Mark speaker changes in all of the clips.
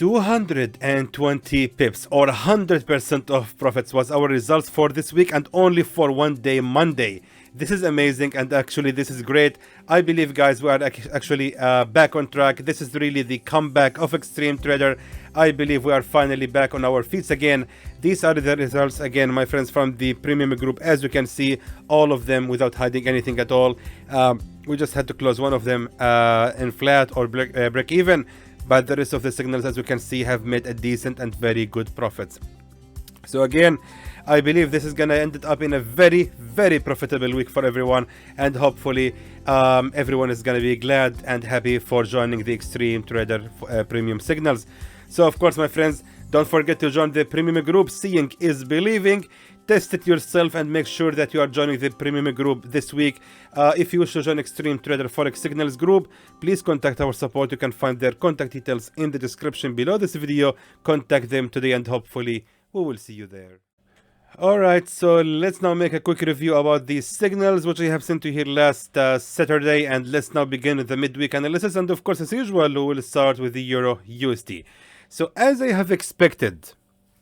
Speaker 1: 220 pips or 100% of profits was our results for this week, and only for one day, Monday. This is amazing, and actually this is great. I believe, guys, we are actually back on track. This is really the comeback of Xtreme Trader. I believe we are finally back on our feet again. These are the results again, my friends, from the premium group. As you can see, all of them without hiding anything at all. We just had to close one of them in flat or break even, but the rest of the signals, as you can see, have made a decent and very good profits. So again, I believe this is gonna end up in a very, very profitable week for everyone, and hopefully everyone is gonna be glad and happy for joining the Xtreme Trader premium signals. So of course, my friends, don't forget to join the premium group. Seeing is believing. Test it yourself and make sure that you are joining the premium group this week. If you wish to join Xtreme Trader Forex Signals group, please contact our support. You can find their contact details in the description below this video. Contact them today and hopefully we will see you there. Alright, so let's now make a quick review about these signals which I have sent you here last Saturday, and let's now begin with the midweek analysis. And of course, as usual, we will start with the Euro USD. So as I have expected,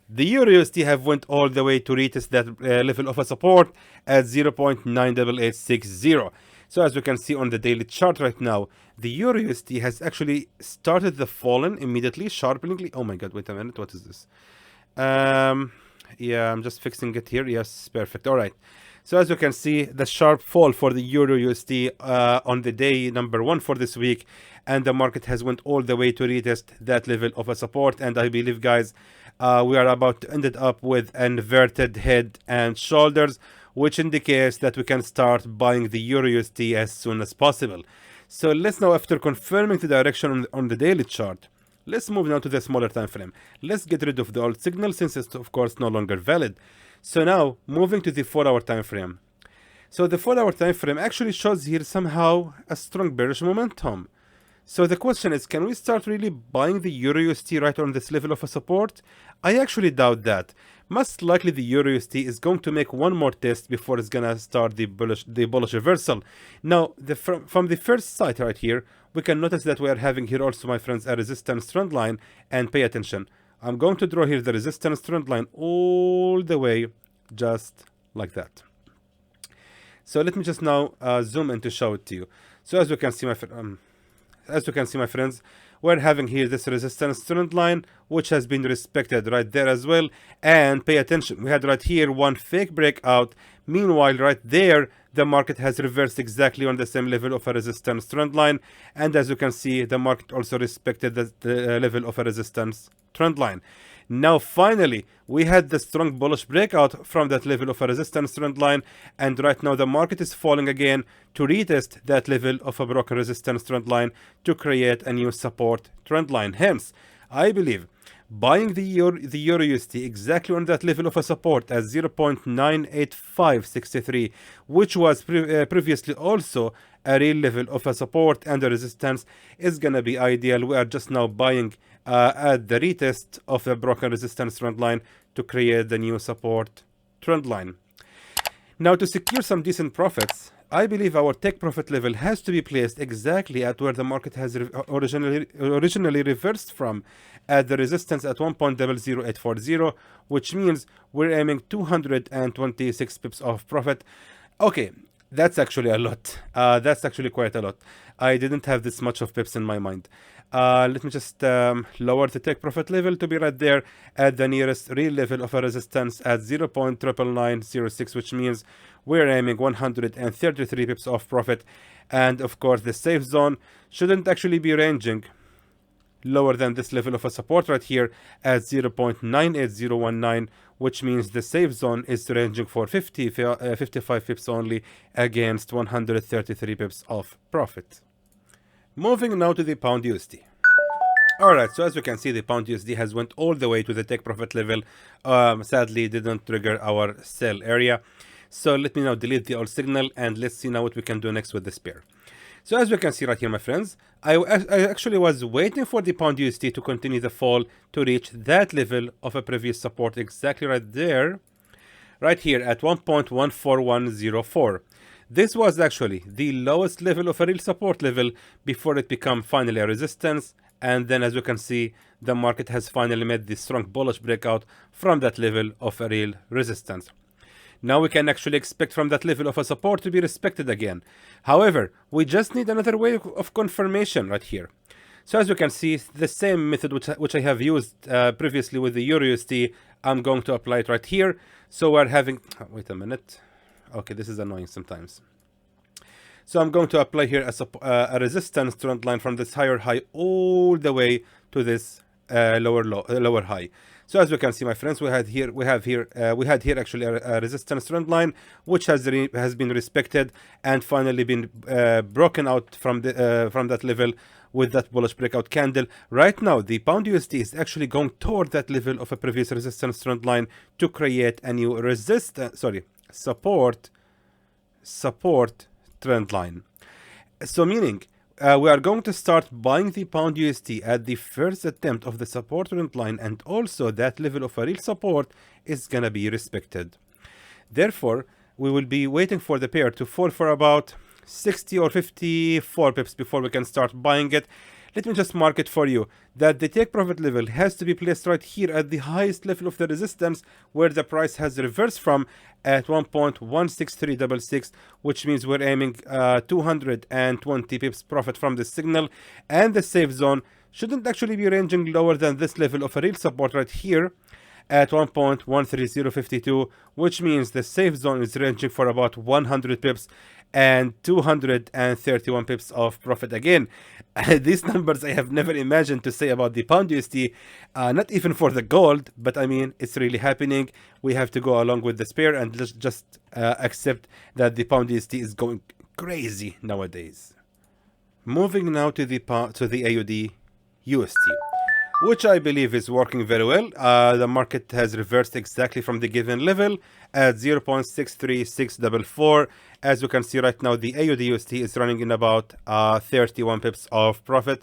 Speaker 1: the Euro USD have went all the way to retest that level of a support at 0.98860. So as you can see on the daily chart right now, the Euro USD has actually started the fallen immediately, sharply. Oh my god, wait a minute, what is this? Yeah, I'm just fixing it here. Yes, perfect. All right. So as you can see, the sharp fall for the Euro USD on the day number 1 for this week, and the market has went all the way to retest that level of a support. And I believe, guys, we are about to end it up with inverted head and shoulders, which indicates that we can start buying the Euro USD as soon as possible. So let's now, after confirming the direction on the daily chart, let's move now to the smaller time frame. Let's get rid of the old signal since it's of course no longer valid. So now moving to the 4-hour time frame. So the 4-hour time frame actually shows here somehow a strong bearish momentum. So the question is, can we start really buying the Euro USD right on this level of a support? I actually doubt that. Most likely the Euro USD is going to make one more test before it's gonna start the bullish reversal. Now, from the first sight right here, we can notice that we are having here also, my friends, a resistance trend line, and pay attention. I'm going to draw here the resistance trend line all the way, just like that. So let me just now zoom in to show it to you. So as you can see, my friends, we're having here this resistance trend line, which has been respected right there as well. And pay attention, we had right here one fake breakout. Meanwhile, right there, the market has reversed exactly on the same level of a resistance trend line. And as you can see, the market also respected the level of a resistance trend line. Now, finally, we had the strong bullish breakout from that level of a resistance trend line. And right now, the market is falling again to retest that level of a broken resistance trend line to create a new support trend line. Hence, I believe buying the Euro USD exactly on that level of a support at 0.98563, which was previously also a real level of a support and a resistance, is gonna be ideal. We are just now buying at the retest of the broken resistance trend line to create the new support trend line. Now, to secure some decent profits, I believe our take profit level has to be placed exactly at where the market has originally reversed from, at the resistance at 1.00840, which means we're aiming 226 pips of profit. Okay, that's actually a lot. That's actually quite a lot. I didn't have this much of pips in my mind. Let me just lower the take profit level to be right there at the nearest real level of a resistance at 0.99906, which means we're aiming 133 pips of profit. And of course, the safe zone shouldn't actually be ranging lower than this level of a support right here at 0.98019, which means the safe zone is ranging for 55 pips only against 133 pips of profit. Moving now to the pound USD. Alright, so as you can see, the pound USD has went all the way to the take profit level. Sadly, didn't trigger our sell area. So let me now delete the old signal and let's see now what we can do next with this pair. So as you can see right here, my friends, I actually was waiting for the pound USD to continue the fall to reach that level of a previous support exactly right there, right here at 1.14104. This was actually the lowest level of a real support level before it became finally a resistance And then as you can see, the market has finally made this strong bullish breakout from that level of a real resistance. Now we can actually expect from that level of a support to be respected again. However, we just need another way of confirmation right here. So as you can see, the same method which I have used previously with the Euro USD, I'm going to apply it right here. So we're having, wait a minute. Okay, this is annoying sometimes. So I'm going to apply here a resistance trend line from this higher high all the way to this lower high. So as you can see, my friends, we had here actually a resistance trend line which has been respected and finally been broken out from that level with that bullish breakout candle. Right now, the pound USD is actually going toward that level of a previous resistance trend line to create a new support trend line. So meaning we are going to start buying the pound USD at the first attempt of the support trend line, and also that level of a real support is gonna be respected. Therefore, we will be waiting for the pair to fall for about 60 or 54 pips before we can start buying it. Let me just mark it for you that the take profit level has to be placed right here at the highest level of the resistance, where the price has reversed from at 1.16366, which means we're aiming 220 pips profit from this signal. And the safe zone shouldn't actually be ranging lower than this level of a real support right here at 1.13052, which means the safe zone is ranging for about 100 pips and 231 pips of profit again. These numbers I have never imagined to say about the pound USD, not even for the gold, but I mean, it's really happening. We have to go along with this pair and just accept that the pound USD is going crazy nowadays. Moving now to the AUD USD, which I believe is working very well. The market has reversed exactly from the given level at 0.63644. As you can see right now, the AUD USD is running in about 31 pips of profit.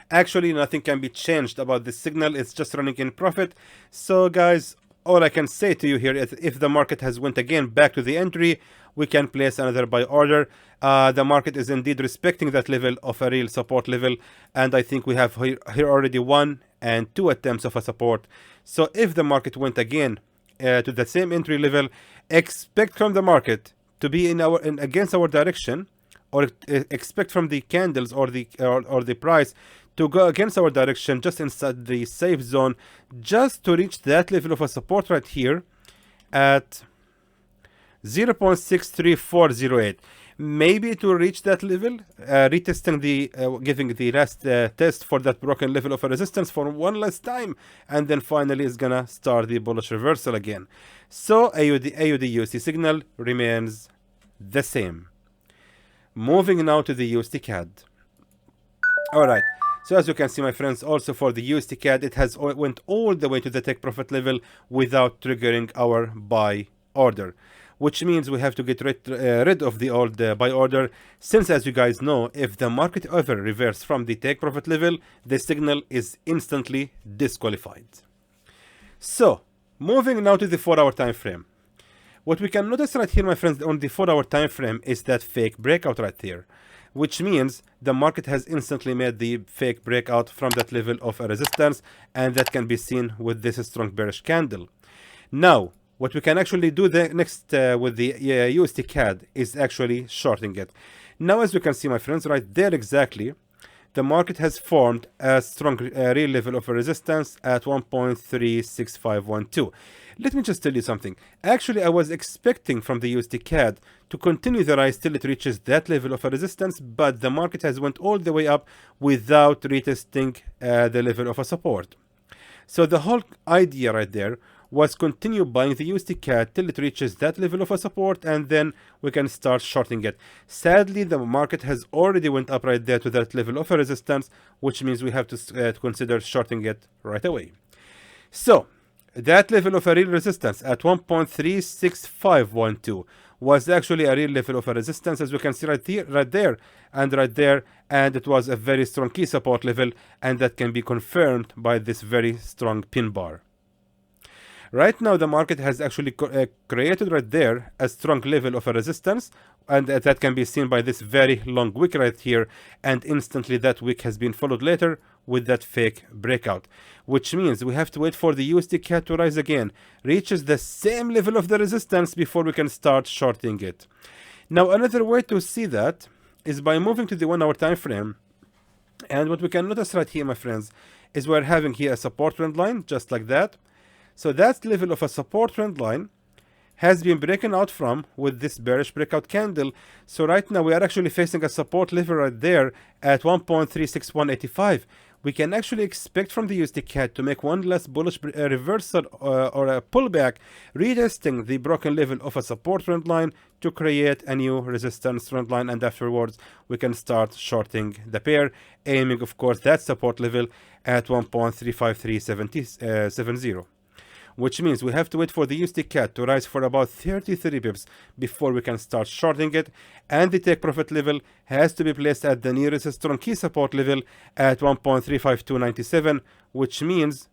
Speaker 1: Actually, nothing can be changed about this signal. It's just running in profit. So guys, all I can say to you here is if the market has went again back to the entry, we can place another buy order. The market is indeed respecting that level of a real support level, and I think we have here already 1 and 2 attempts of a support. So if the market went again to the same entry level, expect from the market to be against our direction, or expect from the candles or the price to go against our direction just inside the safe zone, just to reach that level of a support right here at 0.63408. Maybe to reach that level, retesting giving the last test for that broken level of a resistance for one last time, and then finally is gonna start the bullish reversal again. So AUD USD signal remains the same. Moving now to the USD CAD. All right. So as you can see, my friends, also for the USD CAD, it has went all the way to the take profit level without triggering our buy order, which means we have to get rid of the old buy order, since as you guys know, if the market ever reverses from the take profit level, the signal is instantly disqualified. So moving now to the 4-hour time frame. What we can notice right here, my friends, on the 4-hour time frame is that fake breakout right there, which means the market has instantly made the fake breakout from that level of a resistance, and that can be seen with this strong bearish candle. Now, what we can actually do next with the USD CAD is actually shorting it. Now, as you can see, my friends, right there exactly, the market has formed a strong real level of a resistance at 1.36512. Let me just tell you something. Actually, I was expecting from the USD CAD to continue the rise till it reaches that level of a resistance, but the market has went all the way up without retesting the level of a support. So the whole idea right there was continue buying the USD CAD till it reaches that level of a support, and then we can start shorting it. Sadly, the market has already went up right there to that level of a resistance, which means we have to consider shorting it right away. So that level of a real resistance at 1.36512 was actually a real level of a resistance, as we can see right there, and it was a very strong key support level, and that can be confirmed by this very strong pin bar. Right now, the market has actually created right there a strong level of a resistance, and that can be seen by this very long wick right here, and instantly that wick has been followed later with that fake breakout, which means we have to wait for the USD CAD to rise again, reaches the same level of the resistance before we can start shorting it. Now, another way to see that is by moving to the 1 hour time frame, and what we can notice right here, my friends, is we're having here a support trend line, just like that. So that level of a support trend line has been broken out from with this bearish breakout candle. So right now we are actually facing a support level right there at 1.36185. We can actually expect from the USD CAD to make one less bullish reversal or a pullback, retesting the broken level of a support trend line to create a new resistance trend line, and afterwards we can start shorting the pair, aiming of course that support level at 1.35370. Which means we have to wait for the USD CAD to rise for about 33 pips before we can start shorting it, and the take profit level has to be placed at the nearest strong key support level at 1.35297, which means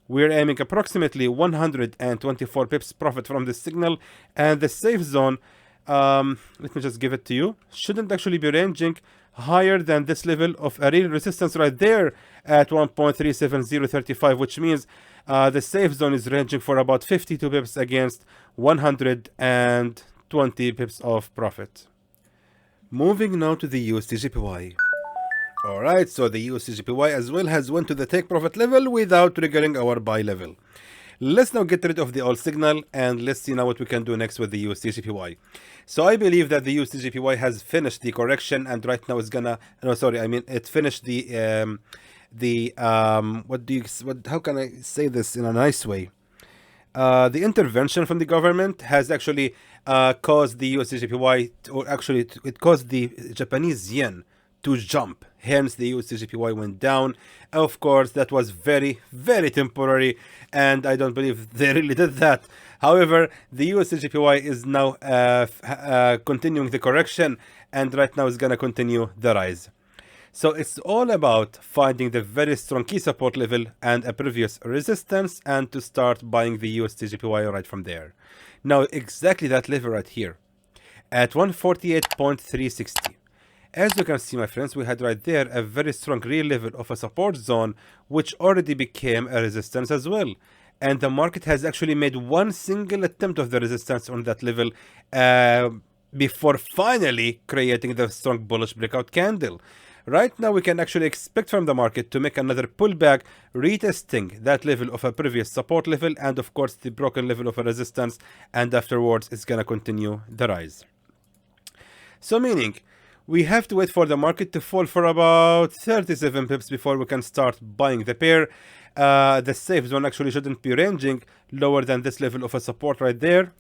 Speaker 1: we're aiming approximately 124 pips profit from this signal, and the safe zone, let me just give it to you, shouldn't actually be ranging higher than this level of a real resistance right there at 1.37035, which means the safe zone is ranging for about 52 pips against 120 pips of profit. Moving now to the USD JPY. Alright, so the USD JPY as well has went to the take profit level without triggering our buy level. Let's now get rid of the all signal, and let's see now what we can do next with the USD JPY. So I believe that the USD JPY has finished the correction, and right now it's gonna, no, sorry, I mean it finished how can I say this in a nice way? The intervention from the government has actually caused the USD JPY, or actually it caused the Japanese yen to jump. Hence the USD JPY went down. Of course, that was very, very temporary, and I don't believe they really did that. However, the USD JPY is now continuing the correction, and right now is gonna continue the rise. So it's all about finding the very strong key support level and a previous resistance, and to start buying the USD JPY right from there. Now exactly that level right here at 148.360. As you can see, my friends, we had right there a very strong real level of a support zone, which already became a resistance as well. And the market has actually made one single attempt of the resistance on that level before finally creating the strong bullish breakout candle. Right now, we can actually expect from the market to make another pullback, retesting that level of a previous support level, and of course the broken level of a resistance, and afterwards it's gonna continue the rise. So meaning, we have to wait for the market to fall for about 37 pips before we can start buying the pair. The safe zone actually shouldn't be ranging lower than this level of a support right there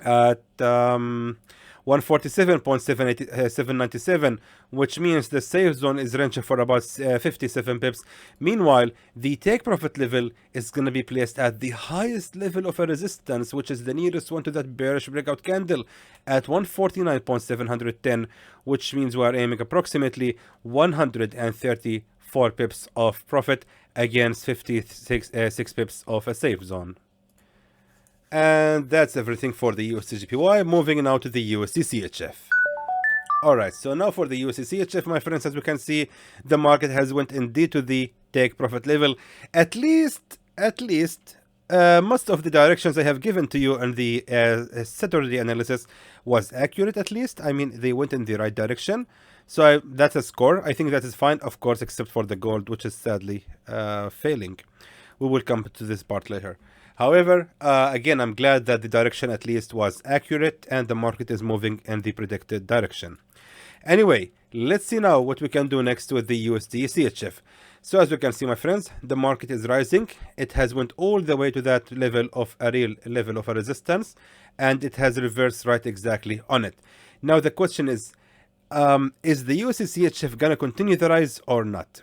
Speaker 1: at 147.797, which means the safe zone is ranging for about 57 pips. Meanwhile, the take profit level is going to be placed at the highest level of a resistance, which is the nearest one to that bearish breakout candle at 149.710, which means we are aiming approximately 134 pips of profit against 56 pips of a safe zone. And that's everything for the USD JPY. Moving now to the USD CHF. Alright, so now for the USD CHF, my friends, as we can see, the market has went indeed to the take profit level. At least, most of the directions I have given to you in the Saturday analysis was accurate at least. I mean, they went in the right direction. So that's a score. I think that is fine, of course, except for the gold, which is sadly failing. We will come to this part later. However, again, I'm glad that the direction at least was accurate and the market is moving in the predicted direction. Anyway, let's see now what we can do next with the USD CHF. So as you can see, my friends, the market is rising. It has went all the way to that level of a real level of a resistance, and it has reversed right exactly on it. Now the question is the USD CHF gonna continue the rise or not?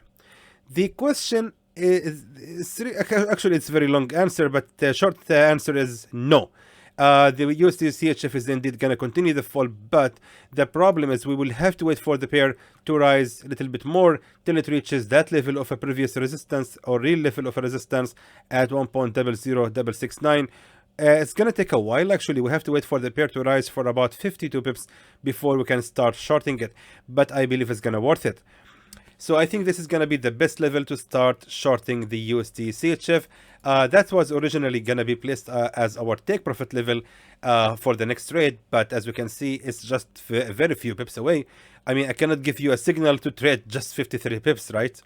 Speaker 1: The question actually it's a very long answer, but the short answer is no. The USD CHF is indeed going to continue the fall, but the problem is we will have to wait for the pair to rise a little bit more till it reaches that level of a previous resistance or real level of a resistance at 1.00669. It's going to take a while. Actually, we have to wait for the pair to rise for about 52 pips before we can start shorting it, but I believe it's going to worth it. So I think this is going to be the best level to start shorting the USD CHF. That was originally going to be placed as our take profit level for the next trade, but as we can see, it's just very few pips away. I mean, I cannot give you a signal to trade just 53 pips, right?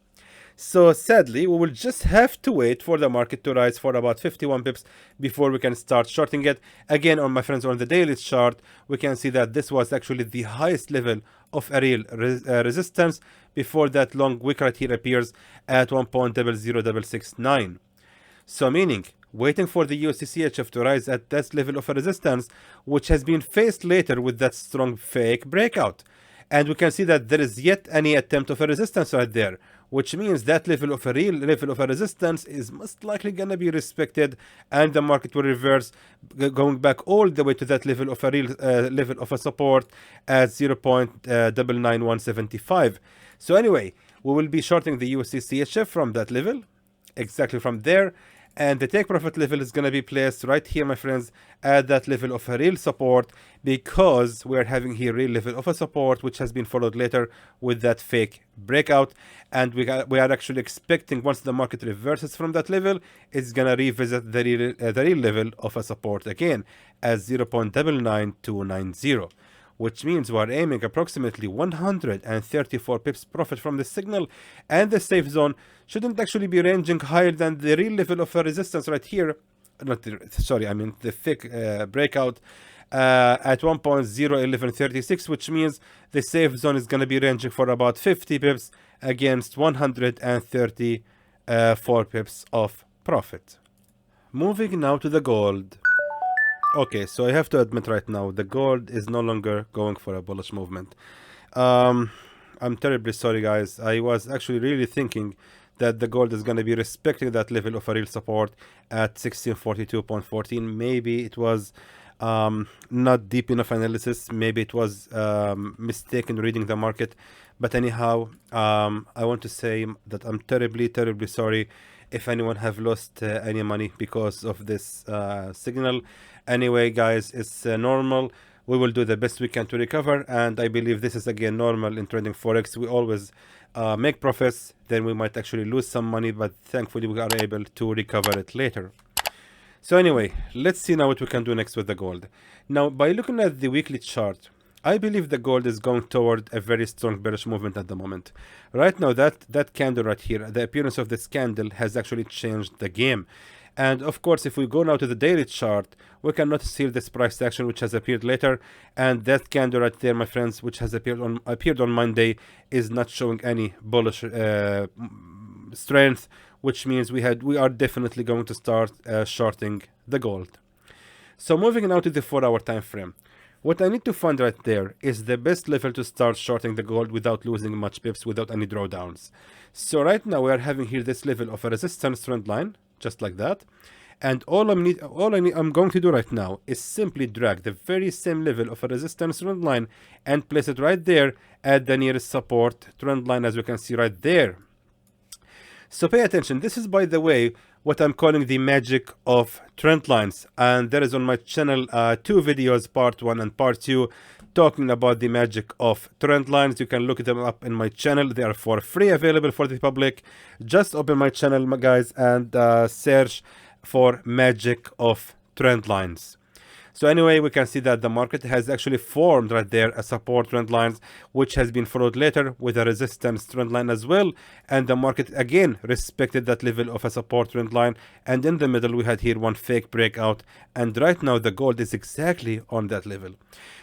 Speaker 1: So sadly, we will just have to wait for the market to rise for about 51 pips before we can start shorting it. Again, on my friends, on the daily chart, we can see that this was actually the highest level of a real resistance before that long wick right here appears at 1.00669. So meaning, waiting for the USD CHF to rise at that level of a resistance, which has been faced later with that strong fake breakout. And we can see that there is yet any attempt of a resistance right there, which means that level of a real level of a resistance is most likely going to be respected, and the market will reverse, going back all the way to that level of a real level of a support at 0.99175. So anyway, we will be shorting the USD CHF from that level, exactly from there. And the take profit level is going to be placed right here, my friends, at that level of a real support, because we're having here real level of a support, which has been followed later with that fake breakout. And we are actually expecting, once the market reverses from that level, it's going to revisit the real level of a support again as 0.99290. Which means we're aiming approximately 134 pips profit from the signal, and the safe zone shouldn't actually be ranging higher than the real level of a resistance right here. The fake breakout at 1.01136, which means the safe zone is going to be ranging for about 50 pips against 134 pips of profit. Moving now to the gold. Okay, so I have to admit right now, the gold is no longer going for a bullish movement. I'm terribly sorry, guys. I was actually really thinking that the gold is going to be respecting that level of a real support at 1642.14. Maybe it was not deep enough analysis. Maybe it was mistaken reading the market. But anyhow, I want to say that I'm terribly, terribly sorry if anyone have lost any money because of this signal. Anyway, guys, it's normal. We will do the best we can to recover, and I believe this is again normal in trading Forex. We always make profits, then we might actually lose some money, but thankfully we are able to recover it later. So anyway, let's see now what we can do next with the gold. Now, by looking at the weekly chart, I believe the gold is going toward a very strong bearish movement at the moment. Right now, that candle right here, the appearance of this candle has actually changed the game. And of course, if we go now to the daily chart, we can notice here this price action which has appeared later, and that candle right there, my friends, which has appeared on Monday, is not showing any bullish strength, which means we are definitely going to start shorting the gold. So moving now to the 4-hour time frame. What I need to find right there is the best level to start shorting the gold without losing much pips, without any drawdowns. So right now we are having here this level of a resistance trend line, just like that. And all I'm going to do right now is simply drag the very same level of a resistance trend line and place it right there at the nearest support trend line, as you can see right there. So pay attention. This is, by the way, what I'm calling the magic of trend lines, and there is on my channel 2 videos, part 1 and part 2, talking about the magic of trend lines. You can look them up in my channel. They are for free, available for the public. Just open my channel, guys, and search for magic of trend lines. So anyway, we can see that the market has actually formed right there a support trend lines, which has been followed later with a resistance trend line as well. And the market again respected that level of a support trend line. And in the middle, we had here one fake breakout. And right now, the gold is exactly on that level.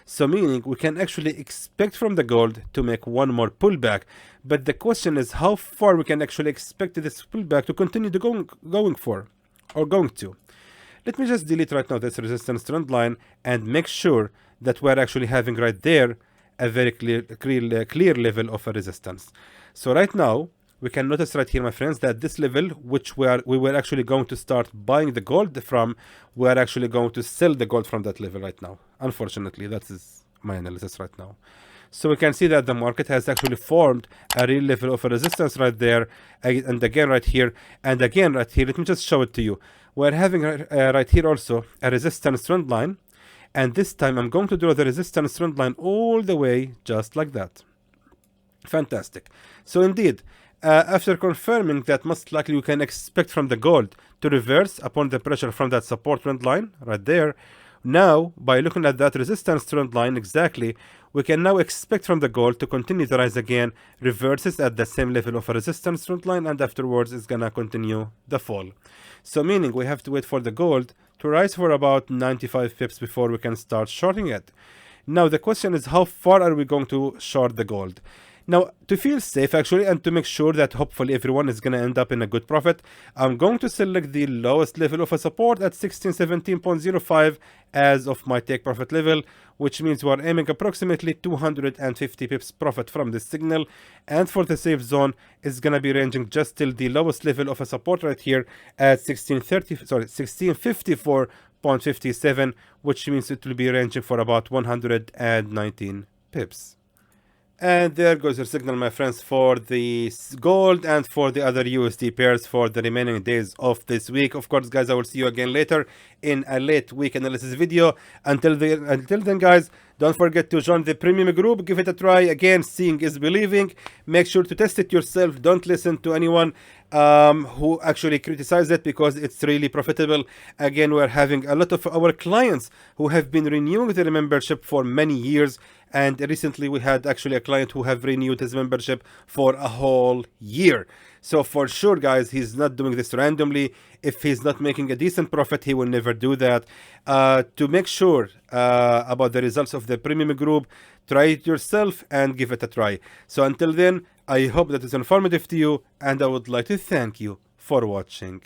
Speaker 1: So meaning we can actually expect from the gold to make one more pullback. But the question is how far we can actually expect this pullback to continue to going to. Let me just delete right now this resistance trend line and make sure that we're actually having right there a very clear level of a resistance. So right now, we can notice right here, my friends, that this level, which we were actually going to start buying the gold from, we are actually going to sell the gold from that level right now. Unfortunately, that is my analysis right now. So we can see that the market has actually formed a real level of a resistance right there, and again right here, and again right here. Let me just show it to you. We're having right here also a resistance trend line, and this time I'm going to draw the resistance trend line all the way just like that. Fantastic. So indeed, after confirming that most likely we can expect from the gold to reverse upon the pressure from that support trend line right there, now by looking at that resistance trend line exactly, we can now expect from the gold to continue to rise again, reverses at the same level of a resistance trend line, and afterwards it's gonna continue the fall. So meaning we have to wait for the gold to rise for about 95 pips before we can start shorting it. Now the question is, how far are we going to short the gold? Now, to feel safe actually, and to make sure that hopefully everyone is going to end up in a good profit, I'm going to select the lowest level of a support at 1617.05 as of my take profit level, which means we're aiming approximately 250 pips profit from this signal. And for the safe zone, it's going to be ranging just till the lowest level of a support right here at 1654.57, which means it will be ranging for about 119 pips. And there goes your signal, my friends, for the gold and for the other USD pairs for the remaining days of this week. Of course, guys, I will see you again later in a late week analysis video. Until then, guys, don't forget to join the premium group. Give it a try. Again, seeing is believing. Make sure to test it yourself. Don't listen to anyone who actually criticize it, because it's really profitable. Again, we're having a lot of our clients who have been renewing their membership for many years, and recently we had actually a client who have renewed his membership for a whole year. So for sure, guys, he's not doing this randomly. If he's not making a decent profit, he will never do that. To make sure about the results of the premium group, try it yourself and give it a try. So until then, I hope that it's informative to you, and I would like to thank you for watching.